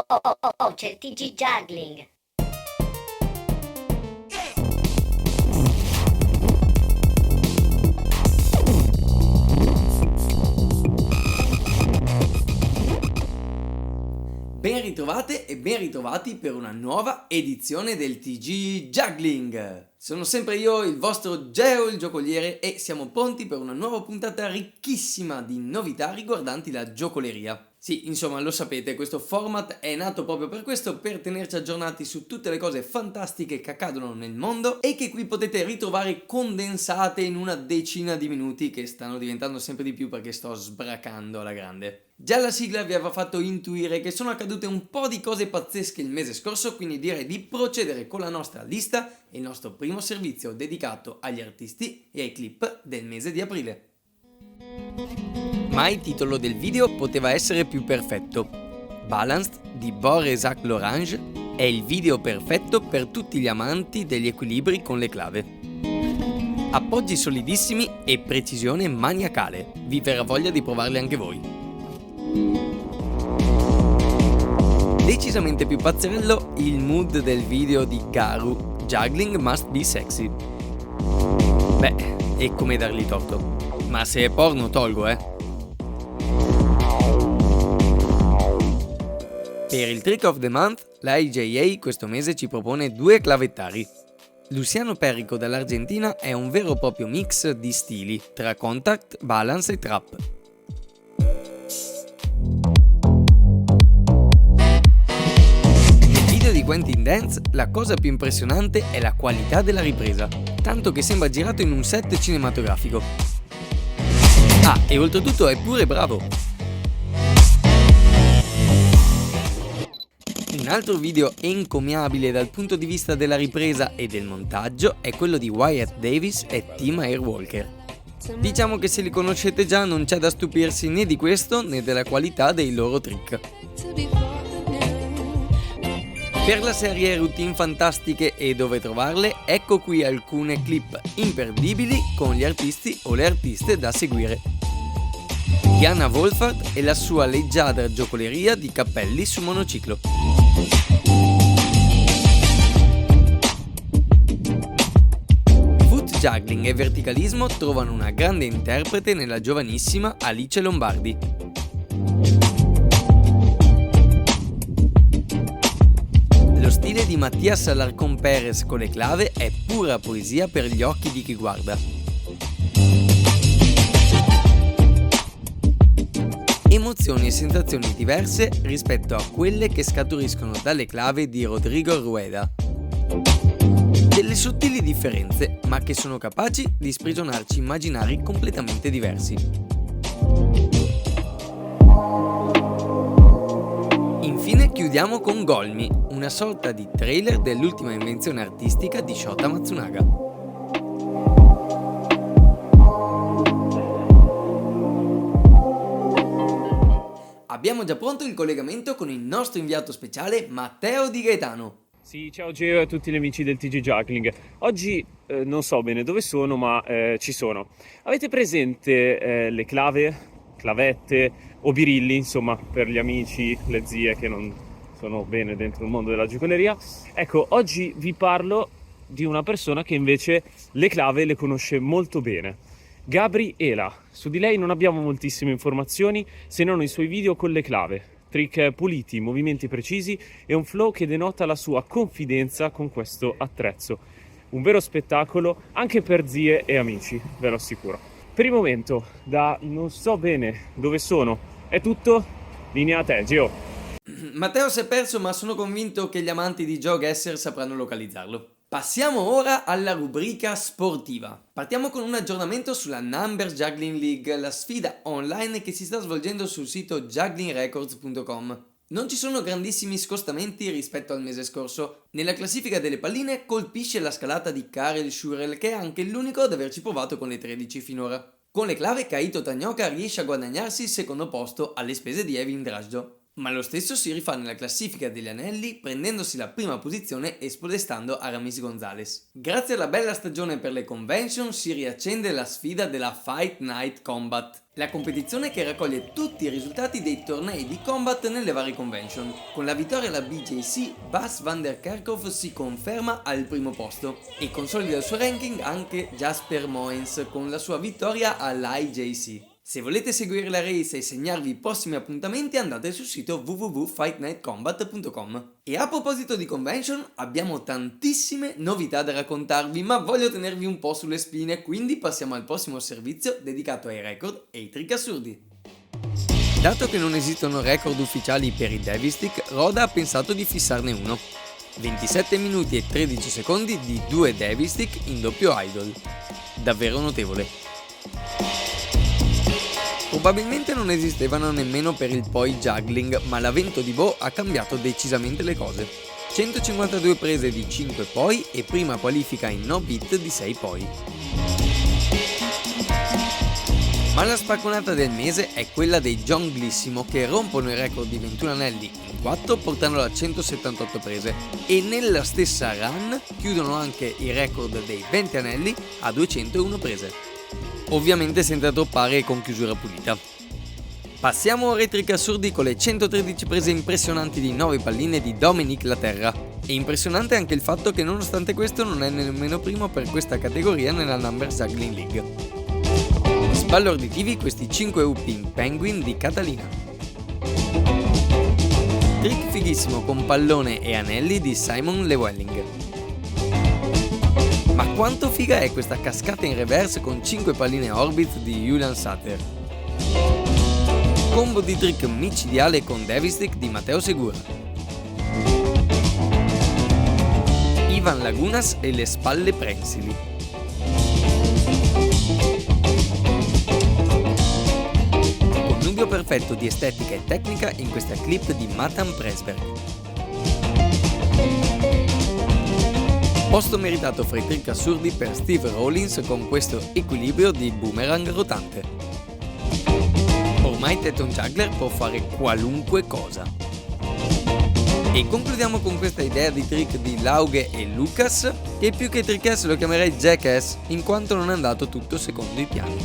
Oh, c'è il TG Juggling. Ben ritrovate e ben ritrovati per una nuova edizione del TG Juggling. Sono sempre io, il vostro Geo, il giocoliere, e siamo pronti per una nuova puntata ricchissima di novità riguardanti la giocoleria. Sì, insomma, lo sapete, questo format è nato proprio per questo, per tenerci aggiornati su tutte le cose fantastiche che accadono nel mondo e che qui potete ritrovare condensate in una decina di minuti, che stanno diventando sempre di più perché sto sbracando alla grande. Già la sigla vi aveva fatto intuire che sono accadute un po' di cose pazzesche il mese scorso, quindi direi di procedere con la nostra lista e il nostro primo servizio dedicato agli artisti e ai clip del mese di aprile. Mai il titolo del video poteva essere più perfetto. Balanced di Boresac Lorange è il video perfetto per tutti gli amanti degli equilibri con le clave. Appoggi solidissimi e precisione maniacale. Vi verrà voglia di provarli anche voi. Decisamente più pazzerello il mood del video di Garu, Juggling Must Be Sexy. Beh, è come dargli torto. Ma se è porno tolgo, Per il Trick of the Month, la IJA questo mese ci propone due clavettari. Luciano Perrico dall'Argentina è un vero e proprio mix di stili, tra contact, balance e trap. Nel video di Quentin Dance, la cosa più impressionante è la qualità della ripresa, tanto che sembra girato in un set cinematografico. Ah, e oltretutto è pure bravo! Un altro video encomiabile dal punto di vista della ripresa e del montaggio è quello di Wyatt Davis e Team Airwalker. Diciamo che se li conoscete già non c'è da stupirsi né di questo né della qualità dei loro trick. Per la serie routine fantastiche e dove trovarle, ecco qui alcune clip imperdibili con gli artisti o le artiste da seguire. Diana Wolfert e la sua leggiadra giocoleria di cappelli su monociclo. Foot juggling e verticalismo trovano una grande interprete nella giovanissima Alice Lombardi. Lo stile di Mattias Alarcón Pérez con le clave è pura poesia per gli occhi di chi guarda. Emozioni e sensazioni diverse rispetto a quelle che scaturiscono dalle clave di Rodrigo Rueda. Delle sottili differenze, ma che sono capaci di sprigionarci immaginari completamente diversi. Infine chiudiamo con Golmi, una sorta di trailer dell'ultima invenzione artistica di Shota Matsunaga. Abbiamo già pronto il collegamento con il nostro inviato speciale Matteo Di Gaetano. Sì, ciao Geo e a tutti gli amici del TG Juggling. Oggi non so bene dove sono, ma ci sono. Avete presente le clave, clavette o birilli, insomma, per gli amici, le zie che non sono bene dentro il mondo della giocoleria? Ecco, oggi vi parlo di una persona che invece le clave le conosce molto bene. Gabriela. Su di lei non abbiamo moltissime informazioni se non i suoi video con le clave, trick puliti, movimenti precisi e un flow che denota la sua confidenza con questo attrezzo. Un vero spettacolo anche per zie e amici, ve lo assicuro. Per il momento, da non so bene dove sono, è tutto, linea a te, Geo. Matteo si è perso, ma sono convinto che gli amanti di GeoGuessr sapranno localizzarlo. Passiamo ora alla rubrica sportiva. Partiamo con un aggiornamento sulla Numbers Juggling League, la sfida online che si sta svolgendo sul sito jugglingrecords.com. Non ci sono grandissimi scostamenti rispetto al mese scorso. Nella classifica delle palline colpisce la scalata di Karel Schurel, che è anche l'unico ad averci provato con le 13 finora. Con le clave Kaito Tanioka riesce a guadagnarsi il secondo posto alle spese di Evin Drajdo. Ma lo stesso si rifà nella classifica degli anelli, prendendosi la prima posizione e spodestando Aramis Gonzalez. Grazie alla bella stagione per le convention si riaccende la sfida della Fight Night Combat, la competizione che raccoglie tutti i risultati dei tornei di combat nelle varie convention. Con la vittoria alla BJC, Bas van der Kerkhoff si conferma al primo posto e consolida il suo ranking anche Jasper Moens con la sua vittoria all'IJC. Se volete seguire la race e segnarvi i prossimi appuntamenti, andate sul sito www.fightnightcombat.com. E a proposito di convention, abbiamo tantissime novità da raccontarvi, ma voglio tenervi un po' sulle spine, quindi passiamo al prossimo servizio dedicato ai record e ai trick assurdi. Dato che non esistono record ufficiali per i Devistick, Roda ha pensato di fissarne uno. 27 minuti e 13 secondi di 2 Devistick in doppio idol. Davvero notevole. Probabilmente non esistevano nemmeno per il poi juggling, ma l'avvento di Bo ha cambiato decisamente le cose. 152 prese di 5 poi e prima qualifica in no beat di 6 poi. Ma la spacconata del mese è quella dei Jonglissimo, che rompono il record di 21 anelli in 4 portandolo a 178 prese e nella stessa run chiudono anche il record dei 20 anelli a 201 prese. Ovviamente senza toppare e con chiusura pulita. Passiamo ora ai trick assurdi con le 113 prese impressionanti di 9 palline di Dominic Laterra. È impressionante anche il fatto che nonostante questo non è nemmeno primo per questa categoria nella Numbers Juggling League. Sbalorditivi questi 5 Whooping Penguin di Catalina. Trick fighissimo con pallone e anelli di Simon Llewellyn. Ma quanto figa è questa cascata in reverse con 5 palline Orbit di Julian Sutter. Combo di trick micidiale con Devistick di Matteo Segura. Ivan Lagunas e le spalle prensili. Connubio perfetto di estetica e tecnica in questa clip di Matan Presberg. Posto meritato fra i trick assurdi per Steve Rollins con questo equilibrio di boomerang rotante. Ormai Teton Juggler può fare qualunque cosa. E concludiamo con questa idea di trick di Lauge e Lucas, che più che trickass lo chiamerei jackass, in quanto non è andato tutto secondo i piani.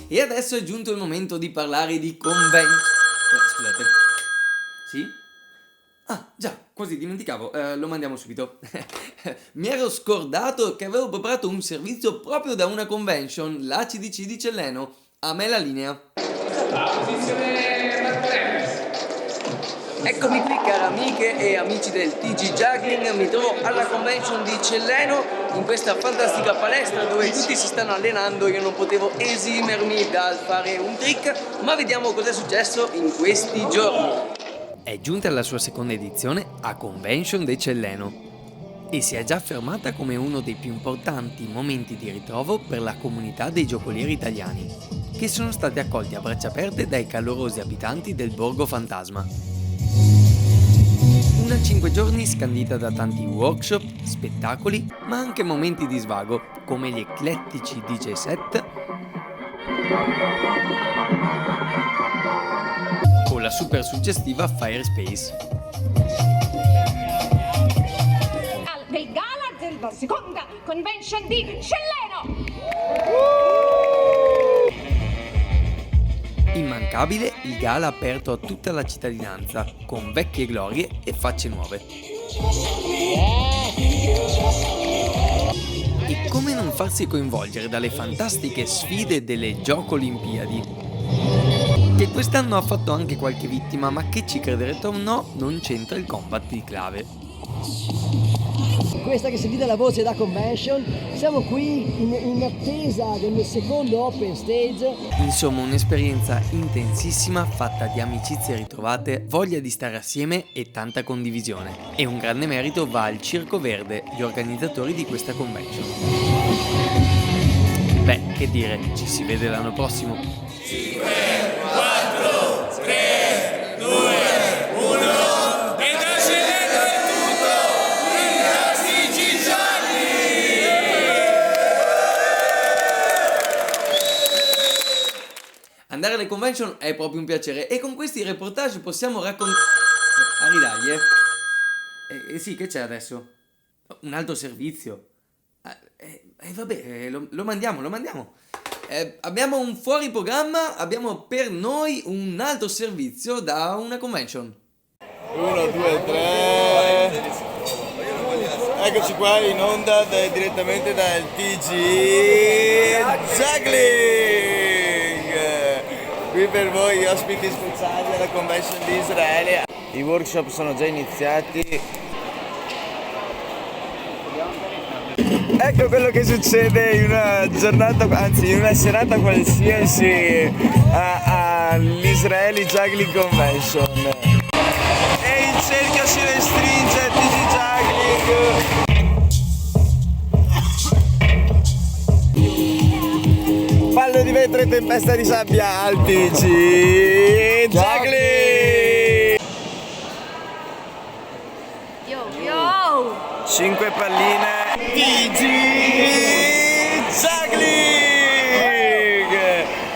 E adesso è giunto il momento di parlare di convention. Scusate. Sì? Ah, già, quasi dimenticavo, lo mandiamo subito. Mi ero scordato che avevo preparato un servizio proprio da una convention, la CDC di Celleno. A me la linea. Eccomi qui cari amiche e amici del TG Juggling, mi trovo alla convention di Celleno, in questa fantastica palestra dove tutti si stanno allenando. Io non potevo esimermi dal fare un trick, ma vediamo cosa è successo in questi giorni. È giunta alla sua seconda edizione a Convention de Celleno e si è già affermata come uno dei più importanti momenti di ritrovo per la comunità dei giocolieri italiani, che sono stati accolti a braccia aperte dai calorosi abitanti del Borgo Fantasma. Una 5 giorni scandita da tanti workshop, spettacoli, ma anche momenti di svago, come gli eclettici DJ set o la super suggestiva Fire Space. Del gala della seconda convention di Celleno! Immancabile il gala aperto a tutta la cittadinanza, con vecchie glorie e facce nuove. E come non farsi coinvolgere dalle fantastiche sfide delle Gioco Olimpiadi, che quest'anno ha fatto anche qualche vittima, ma che ci crederete o no, non c'entra il combat di clave. Questa che sentite la voce da convention, siamo qui in attesa del secondo open stage. Insomma, un'esperienza intensissima fatta di amicizie ritrovate, voglia di stare assieme e tanta condivisione. E un grande merito va al Circo Verde, gli organizzatori di questa convention. Beh, che dire, ci si vede l'anno prossimo. 5, 4, 3, 2, 1. alle convention è proprio un piacere e con questi reportage possiamo raccontare... Aridaglie. Sì, che c'è adesso? Un altro servizio? Vabbè, lo mandiamo. Abbiamo un fuori programma, abbiamo per noi un altro servizio da una convention. 1, 2, 3. Eccoci qua in onda direttamente dal TG Juggling. Qui per voi ospiti speciali alla convention di Israele. I workshop sono già iniziati. Ecco quello che succede in una giornata, anzi in una serata qualsiasi all'Israeli Juggling Convention. E il cerchio si restringe, TG Juggling. Pallo di vetro e tempesta di sabbia al TG Juggling. Yo! 5 palline. TG Juggling!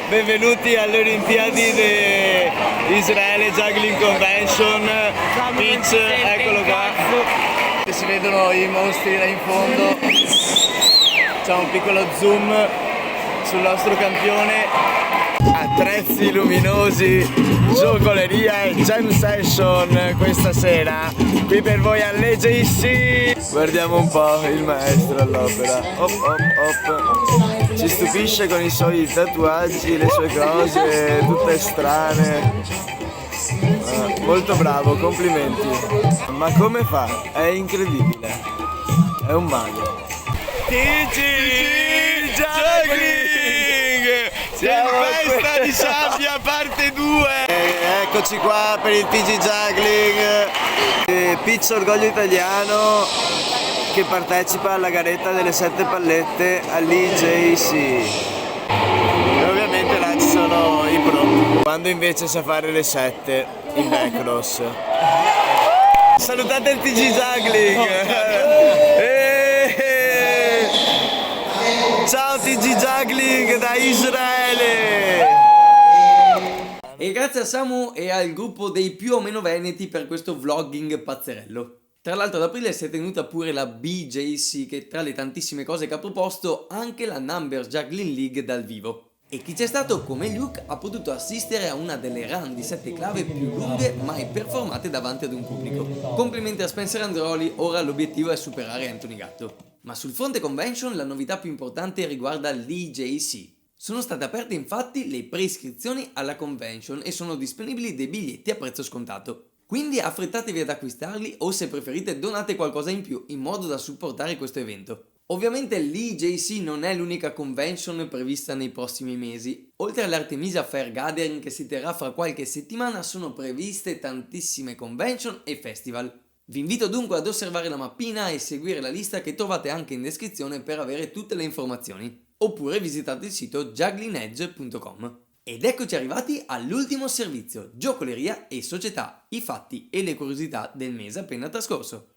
Benvenuti alle Olimpiadi di Israele Juggling Convention. Pitch, eccolo qua. Si vedono i mostri là in fondo. C'è un piccolo zoom sul nostro campione. Attrezzi luminosi, giocoleria e jam session questa sera qui per voi all'EJC. Guardiamo un po' il maestro all'opera. Ci stupisce con i suoi tatuaggi, le sue cose tutte strane. Molto bravo, complimenti. Ma come fa? È incredibile. È un mago. TG Juggling! Tempesta di sabbia parte 2. Eccoci qua per il TG Juggling. Pitch Orgoglio Italiano che partecipa alla garetta delle 7 pallette all'EJC. E ovviamente là ci sono i pro. Quando invece sa fare le 7 in backcross. Salutate il TG Juggling. Ciao TG Juggling da Israele! E grazie a Samu e al gruppo dei più o meno veneti per questo vlogging pazzerello. Tra l'altro ad aprile si è tenuta pure la BJC, che tra le tantissime cose che ha proposto anche la Number Juggling League dal vivo. E chi c'è stato come Luke ha potuto assistere a una delle run di 7 clave più lunghe mai performate davanti ad un pubblico. Complimenti a Spencer Androli, ora l'obiettivo è superare Anthony Gatto. Ma sul fronte convention la novità più importante riguarda l'EJC. Sono state aperte infatti le preiscrizioni alla convention e sono disponibili dei biglietti a prezzo scontato. Quindi affrettatevi ad acquistarli o se preferite donate qualcosa in più in modo da supportare questo evento. Ovviamente l'EJC non è l'unica convention prevista nei prossimi mesi. Oltre all'Artemisia Fair Gathering che si terrà fra qualche settimana sono previste tantissime convention e festival. Vi invito dunque ad osservare la mappina e seguire la lista che trovate anche in descrizione per avere tutte le informazioni. Oppure visitate il sito jugglingedge.com. Ed eccoci arrivati all'ultimo servizio, giocoleria e società, i fatti e le curiosità del mese appena trascorso.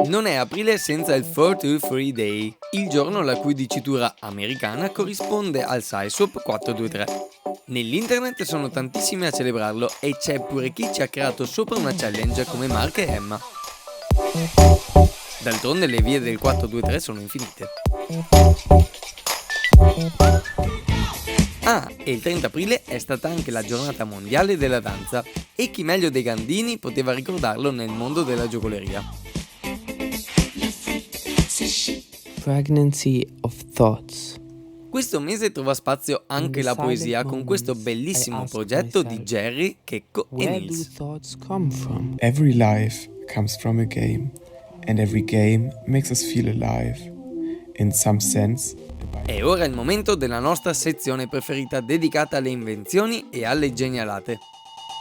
Non è aprile senza il 423 Day, il giorno la cui dicitura americana corrisponde al SciSwap 423. Nell'internet sono tantissimi a celebrarlo e c'è pure chi ci ha creato sopra una challenge come Mark e Emma. D'altronde le vie del 423 sono infinite. Ah, e il 30 aprile è stata anche la giornata mondiale della danza e chi meglio dei Gandini poteva ricordarlo nel mondo della giocoleria. Pregnancy of Thoughts. Questo mese trova spazio anche la poesia con questo bellissimo progetto di Jerry, Checco e Nils. Every life comes from a game, and every game makes us feel alive. In some sense. È ora il momento della nostra sezione preferita dedicata alle invenzioni e alle genialate.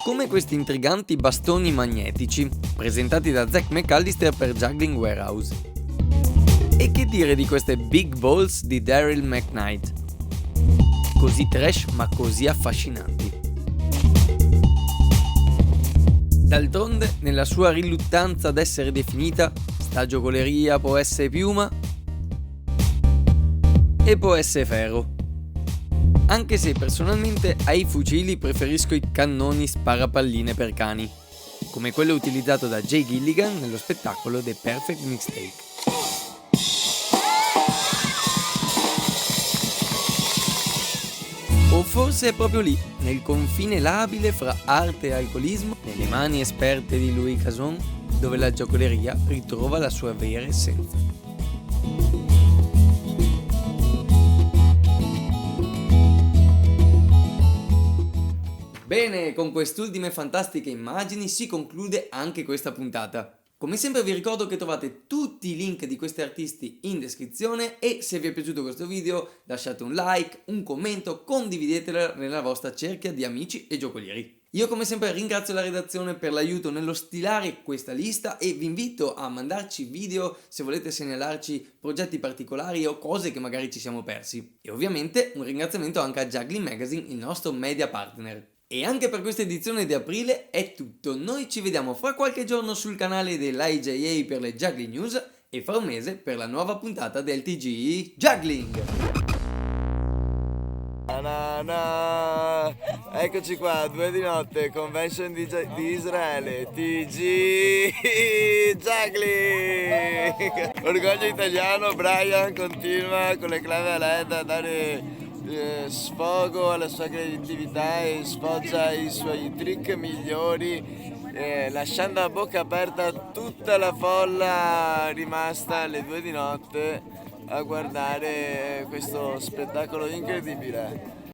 Come questi intriganti bastoni magnetici, presentati da Zach McAllister per Juggling Warehouse. E che dire di queste Big Balls di Daryl McKnight? Così trash ma così affascinanti. D'altronde, nella sua riluttanza ad essere definita, sta giocoleria può essere piuma e può essere ferro. Anche se personalmente ai fucili preferisco i cannoni sparapalline per cani, come quello utilizzato da Jay Gilligan nello spettacolo The Perfect Mistake. O forse è proprio lì, nel confine labile fra arte e alcolismo, nelle mani esperte di Louis Casson, dove la giocoleria ritrova la sua vera essenza. Bene, con quest'ultime fantastiche immagini si conclude anche questa puntata. Come sempre vi ricordo che trovate tutti i link di questi artisti in descrizione e se vi è piaciuto questo video lasciate un like, un commento, condividetelo nella vostra cerchia di amici e giocolieri. Io come sempre ringrazio la redazione per l'aiuto nello stilare questa lista e vi invito a mandarci video se volete segnalarci progetti particolari o cose che magari ci siamo persi. E ovviamente un ringraziamento anche a Juggling Magazine, il nostro media partner. E anche per questa edizione di aprile è tutto, noi ci vediamo fra qualche giorno sul canale dell'IJA per le Juggling News e fra un mese per la nuova puntata del TG Juggling. Eccoci qua, 2 di notte, convention di Israele, TG Juggling! Orgoglio italiano, Brian continua con le clave a LED a dare sfogo alla sua creatività e sfoggia i suoi trick migliori, lasciando a bocca aperta tutta la folla rimasta alle 2 di notte a guardare questo spettacolo incredibile.